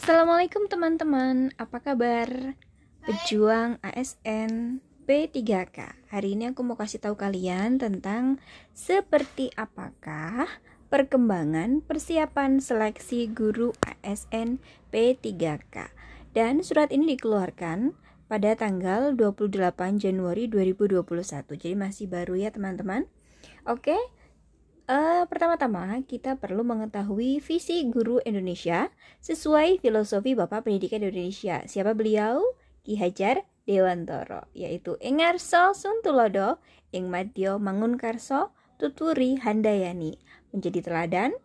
Assalamualaikum teman-teman, apa kabar? Pejuang ASN P3K. Hari ini aku mau kasih tahu kalian tentang seperti apakah perkembangan persiapan seleksi guru ASN P3K. Dan surat ini dikeluarkan pada tanggal 28 Januari 2021. Jadi masih baru ya teman-teman. Oke. Pertama-tama kita perlu mengetahui visi guru Indonesia sesuai filosofi Bapak Pendidikan Indonesia. Siapa beliau? Ki Hajar Dewantoro, yaitu ing ngarsa sun tulodo, ing madya mangunkarsa, tuturi handayani, menjadi teladan,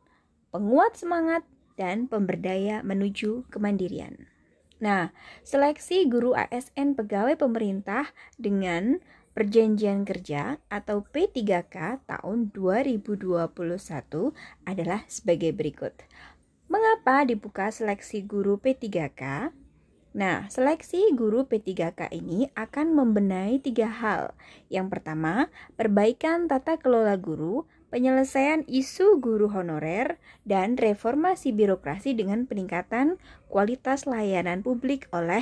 penguat semangat, dan pemberdaya menuju kemandirian. Nah, seleksi guru ASN pegawai pemerintah dengan Perjanjian Kerja atau P3K tahun 2021 adalah sebagai berikut. Mengapa dibuka seleksi guru P3K? Nah, seleksi guru P3K ini akan membenahi 3 hal. Yang pertama, perbaikan tata kelola guru, penyelesaian isu guru honorer, dan reformasi birokrasi dengan peningkatan kualitas layanan publik oleh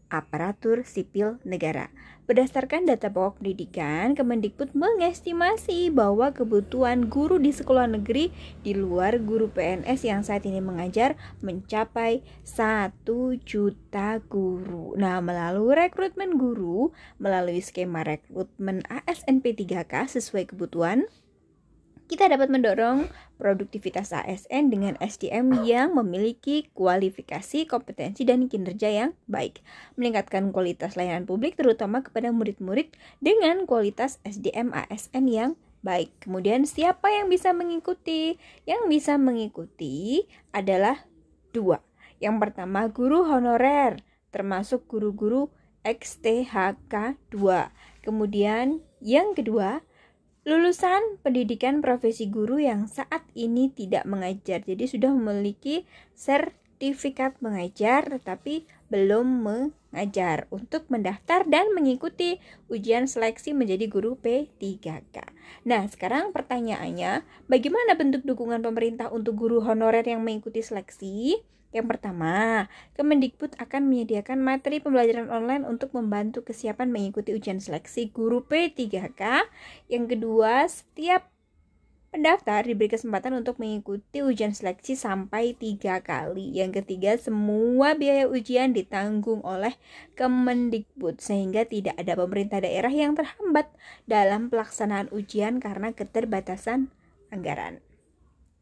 aparatur sipil negara. Berdasarkan data pokok pendidikan, Kemendikbud mengestimasi bahwa kebutuhan guru di sekolah negeri di luar guru PNS yang saat ini mengajar mencapai 1 juta guru. Nah, melalui rekrutmen guru, melalui skema rekrutmen ASN P3K sesuai kebutuhan, kita dapat mendorong produktivitas ASN dengan SDM yang memiliki kualifikasi, kompetensi, dan kinerja yang baik. Meningkatkan kualitas layanan publik terutama kepada murid-murid dengan kualitas SDM ASN yang baik. Kemudian siapa yang bisa mengikuti? Yang bisa mengikuti adalah 2. Yang pertama guru honorer, termasuk guru-guru XTHK 2. Kemudian yang kedua, lulusan pendidikan profesi guru yang saat ini tidak mengajar, jadi sudah memiliki sertifikat mengajar tetapi belum mengajar untuk mendaftar dan mengikuti ujian seleksi menjadi guru P3K. Nah, sekarang pertanyaannya, bagaimana bentuk dukungan pemerintah untuk guru honorer yang mengikuti seleksi? Yang pertama, Kemendikbud akan menyediakan materi pembelajaran online untuk membantu kesiapan mengikuti ujian seleksi guru P3K. Yang kedua, setiap pendaftar diberi kesempatan untuk mengikuti ujian seleksi sampai 3 kali. Yang ketiga, semua biaya ujian ditanggung oleh Kemendikbud sehingga tidak ada pemerintah daerah yang terhambat dalam pelaksanaan ujian karena keterbatasan anggaran.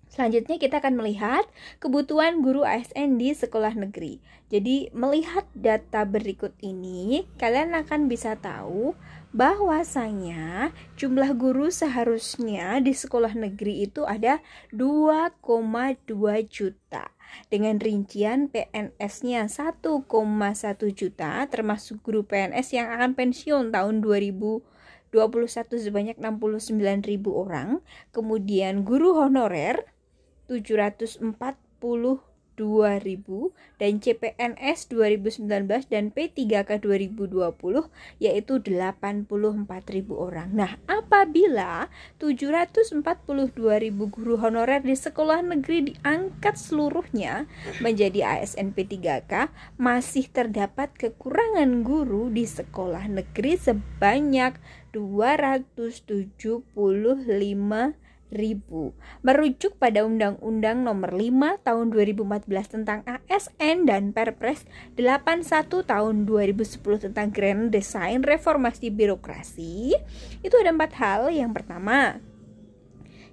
Selanjutnya kita akan melihat kebutuhan guru ASN di sekolah negeri. Jadi melihat data berikut ini, kalian akan bisa tahu bahwasanya jumlah guru seharusnya di sekolah negeri itu ada 2,2 juta. Dengan rincian PNS-nya 1,1 juta, termasuk guru PNS yang akan pensiun tahun 2021 sebanyak 69.000 orang. Kemudian guru honorer 742.000 dan CPNS 2019 dan P3K 2020 yaitu 84.000 orang. Nah, apabila 742.000 guru honorer di sekolah negeri diangkat seluruhnya menjadi ASN P3K, masih terdapat kekurangan guru di sekolah negeri sebanyak 275.000. Merujuk pada Undang-Undang Nomor 5 Tahun 2014 tentang ASN dan Perpres 81 Tahun 2010 tentang Grand Design Reformasi Birokrasi, itu ada 4 hal. Yang pertama,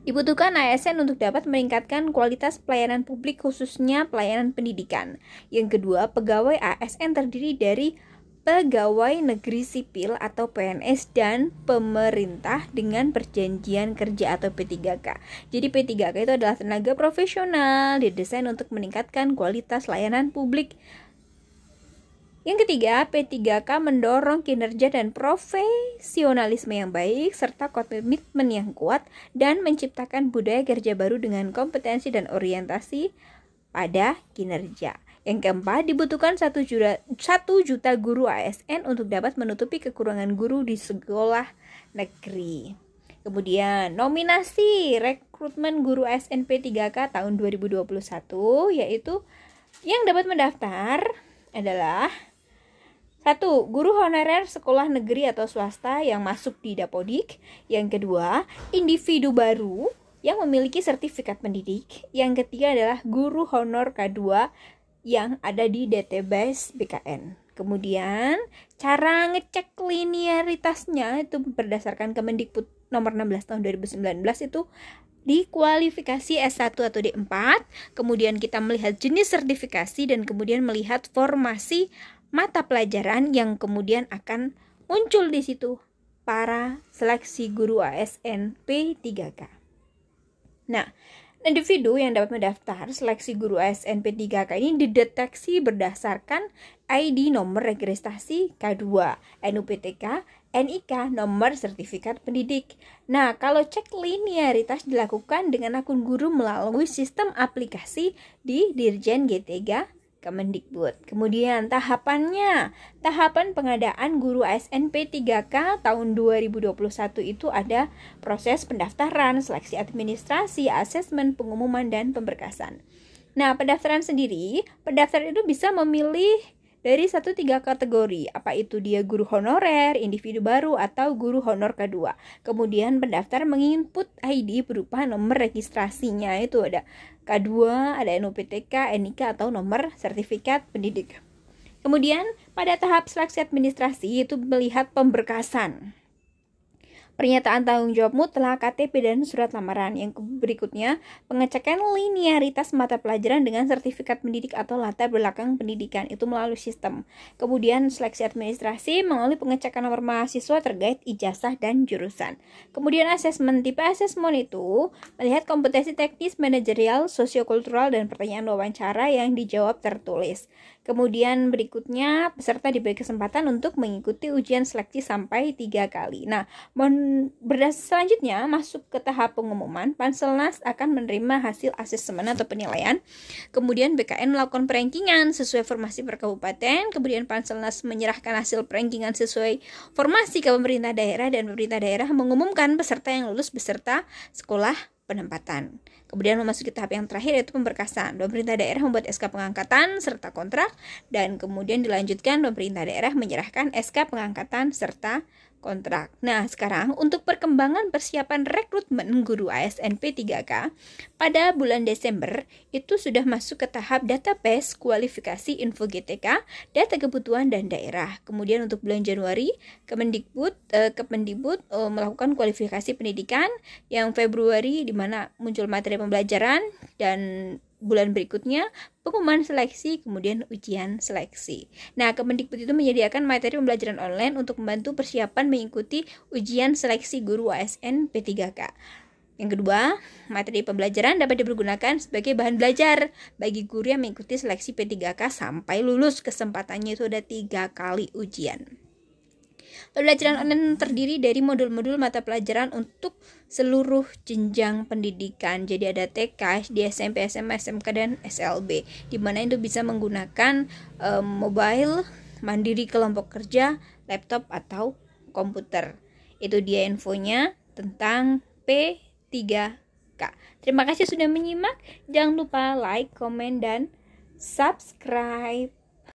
dibutuhkan ASN untuk dapat meningkatkan kualitas pelayanan publik khususnya pelayanan pendidikan. Yang kedua, pegawai ASN terdiri dari pegawai negeri sipil atau PNS dan pemerintah dengan perjanjian kerja atau P3K. Jadi P3K itu adalah tenaga profesional didesain untuk meningkatkan kualitas layanan publik. Yang ketiga, P3K mendorong kinerja dan profesionalisme yang baik serta komitmen yang kuat dan menciptakan budaya kerja baru dengan kompetensi dan orientasi pada kinerja. Yang keempat, dibutuhkan 1 juta guru ASN untuk dapat menutupi kekurangan guru di sekolah negeri. Kemudian, nominasi rekrutmen guru ASN P3K tahun 2021 yaitu Yang dapat mendaftar adalah 1. Guru honorer sekolah negeri atau swasta yang masuk di Dapodik. Yang kedua, individu baru yang memiliki sertifikat pendidik. Yang ketiga adalah guru honor K2 yang ada di DTBAS BKN. Kemudian, cara ngecek linearitasnya itu berdasarkan Kemendikbud nomor 16 tahun 2019 itu di kualifikasi S1 atau D4. Kemudian kita melihat jenis sertifikasi dan kemudian melihat formasi mata pelajaran yang kemudian akan muncul di situ para seleksi guru ASN P3K. Nah, individu yang dapat mendaftar seleksi guru ASN P3K ini dideteksi berdasarkan ID nomor registrasi K2, NUPTK, NIK, nomor sertifikat pendidik. Nah, kalau cek linearitas dilakukan dengan akun guru melalui sistem aplikasi di Dirjen G3 Kemendikbud. Kemudian tahapan pengadaan guru ASN P3K tahun 2021 itu ada proses pendaftaran, seleksi administrasi, asesmen, pengumuman, dan pemberkasan. Nah, pendaftar itu bisa memilih dari 3 kategori, apa itu dia guru honorer, individu baru, atau guru honor K2. Kemudian pendaftar menginput ID berupa nomor registrasinya, itu ada K2, ada NUPTK, NIK, atau nomor sertifikat pendidik. Kemudian pada tahap seleksi administrasi itu melihat pemberkasan. Pernyataan tanggung jawab mutlak, KTP, dan surat lamaran. Yang berikutnya, pengecekan linearitas mata pelajaran dengan sertifikat pendidik atau latar belakang pendidikan, itu melalui sistem. Kemudian seleksi administrasi melalui pengecekan nomor mahasiswa terkait ijazah dan jurusan. Kemudian asesmen. Tipe asesmen itu melihat kompetensi teknis, manajerial, sosiokultural, dan pertanyaan wawancara yang dijawab tertulis. Kemudian berikutnya, peserta diberi kesempatan untuk mengikuti ujian seleksi sampai 3 kali. Nah, selanjutnya masuk ke tahap pengumuman. Panselnas akan menerima hasil asesmen atau penilaian. Kemudian BKN melakukan perankingan sesuai formasi per kabupaten. Kemudian Panselnas menyerahkan hasil perankingan sesuai formasi ke pemerintah daerah, dan pemerintah daerah mengumumkan peserta yang lulus beserta sekolah penempatan. Kemudian memasuki tahap yang terakhir, yaitu pemberkasan. Pemerintah daerah membuat SK pengangkatan serta kontrak, dan kemudian dilanjutkan pemerintah daerah menyerahkan SK pengangkatan serta kontrak. Nah, sekarang untuk perkembangan persiapan rekrutmen guru ASN P3K pada bulan Desember itu sudah masuk ke tahap database kualifikasi info GTK, data kebutuhan dan daerah. Kemudian untuk bulan Januari, Kemendikbud melakukan kualifikasi pendidikan. Yang Februari di mana muncul materi pembelajaran, dan bulan berikutnya pengumuman seleksi, kemudian ujian seleksi. Nah, Kemendikbud itu menyediakan materi pembelajaran online untuk membantu persiapan mengikuti ujian seleksi guru ASN P3K. Yang kedua, materi pembelajaran dapat dipergunakan sebagai bahan belajar bagi guru yang mengikuti seleksi P3K sampai lulus. Kesempatannya itu ada 3 kali ujian. Pembelajaran online terdiri dari modul-modul mata pelajaran untuk seluruh jenjang pendidikan. Jadi ada TK, SD, SMP, SMA, SMK, dan SLB. Di mana itu bisa menggunakan mobile, mandiri kelompok kerja, laptop, atau komputer. Itu dia infonya tentang P3K. Terima kasih sudah menyimak. Jangan lupa like, komen, dan subscribe.